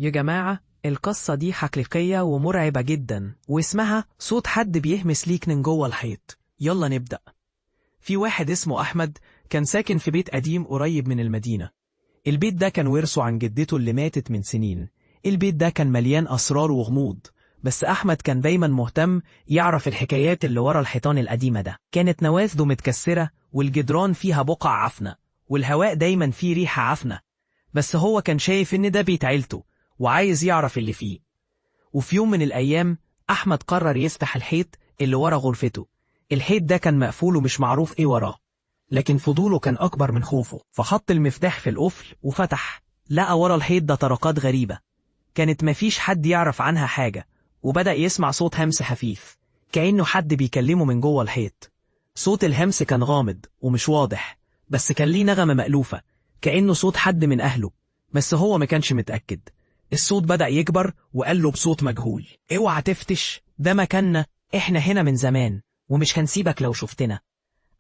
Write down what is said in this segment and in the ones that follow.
يا جماعة، القصة دي حقيقية ومرعبة جدا، واسمها صوت حد بيهمس ليك من جوه الحيط. يلا نبدأ. في واحد اسمه أحمد كان ساكن في بيت قديم قريب من المدينة. البيت ده كان ورثه عن جدته اللي ماتت من سنين. البيت ده كان مليان أسرار وغموض، بس أحمد كان دايما مهتم يعرف الحكايات اللي ورا الحيطان القديمة ده. كانت نوافذه متكسرة والجدران فيها بقع عفنة، والهواء دايما فيه ريحة عفنة، بس هو كان شايف إن ده بيت عيلته وعايز يعرف اللي فيه. وفي يوم من الأيام أحمد قرر يفتح الحيط اللي ورا غرفته. الحيط ده كان مقفول ومش معروف إيه وراه، لكن فضوله كان أكبر من خوفه، فحط المفتاح في القفل وفتح. لقى ورا الحيط ده طرقات غريبة كانت مفيش حد يعرف عنها حاجة، وبدأ يسمع صوت همس خفيف كأنه حد بيكلمه من جوه الحيط. صوت الهمس كان غامض ومش واضح، بس كان ليه نغمة مألوفة كأنه صوت حد من أهله، بس هو ما كانش متأكد. الصوت بدأ يكبر وقال له بصوت مجهول: اوعى تفتش، ده مكاننا، احنا هنا من زمان ومش هنسيبك لو شفتنا.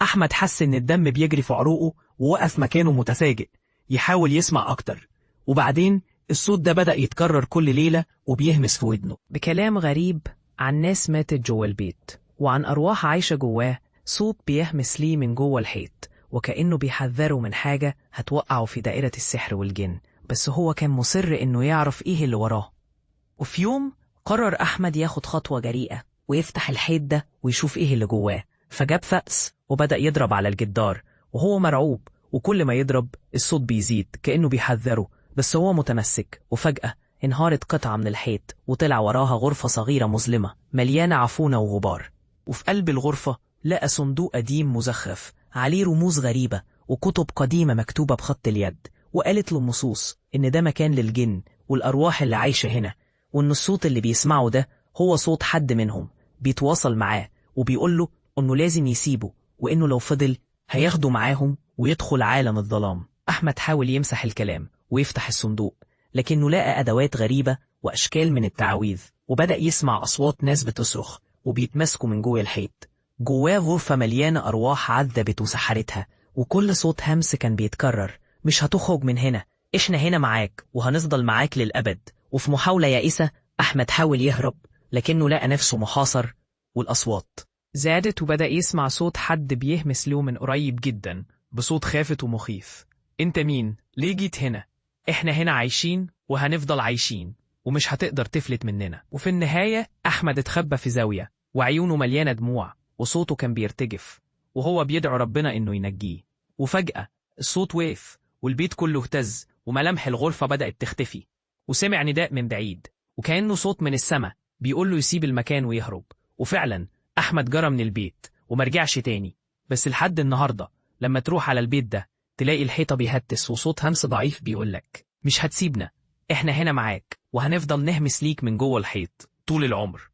أحمد حس إن الدم بيجري في عروقه ووقف مكانه متفاجئ يحاول يسمع أكتر. وبعدين الصوت ده بدأ يتكرر كل ليلة وبيهمس في ودنه بكلام غريب عن ناس ماتت جوه البيت وعن أرواح عايشة جواه. صوت بيهمس ليه من جوه الحيط وكأنه بيحذره من حاجة هتوقعه في دائرة السحر والجن، بس هو كان مصر إنه يعرف إيه اللي وراه. وفي يوم قرر أحمد ياخد خطوة جريئة ويفتح الحيط ده ويشوف إيه اللي جواه. فجاب فأس وبدأ يضرب على الجدار وهو مرعوب، وكل ما يضرب الصوت بيزيد كأنه بيحذره، بس هو متمسك. وفجأة انهارت قطعة من الحيط وطلع وراها غرفة صغيرة مظلمة مليانة عفونة وغبار. وفي قلب الغرفة لقى صندوق قديم مزخرف عليه رموز غريبة وكتب قديمة مكتوبة بخط اليد، وقالت له النصوص إن ده مكان للجن والأرواح اللي عايشة هنا، وإن الصوت اللي بيسمعه ده هو صوت حد منهم بيتواصل معاه وبيقول له إنه لازم يسيبه، وإنه لو فضل هياخده معاهم ويدخل عالم الظلام. أحمد حاول يمسح الكلام ويفتح الصندوق، لكنه لقى أدوات غريبة وأشكال من التعاويذ، وبدأ يسمع أصوات ناس بتصرخ وبيتمسكوا من جوه الحيط. جواه غرفة مليانة أرواح عذبت وسحرتها، وكل صوت همس كان بيتكرر: مش هتخرج من هنا، إحنا هنا معاك وهنفضل معاك للأبد. وفي محاولة يائسة أحمد حاول يهرب، لكنه لقى نفسه محاصر، والأصوات زادت وبدأ يسمع صوت حد بيهمس له من قريب جدا بصوت خافت ومخيف: انت مين؟ ليه جيت هنا؟ احنا هنا عايشين وهنفضل عايشين ومش هتقدر تفلت مننا. وفي النهاية أحمد اتخبى في زاوية وعيونه مليانة دموع وصوته كان بيرتجف وهو بيدعو ربنا إنه ينجيه. وفجأة الصوت وقف والبيت كله اهتز وملامح الغرفة بدأت تختفي، وسمع نداء من بعيد وكأنه صوت من السماء بيقول له يسيب المكان ويهرب. وفعلا أحمد جرى من البيت ومرجعش تاني. بس لحد النهاردة لما تروح على البيت ده تلاقي الحيطة بيهتس وصوت همس ضعيف بيقولك: مش هتسيبنا، احنا هنا معاك وهنفضل نهمس ليك من جوه الحيط طول العمر.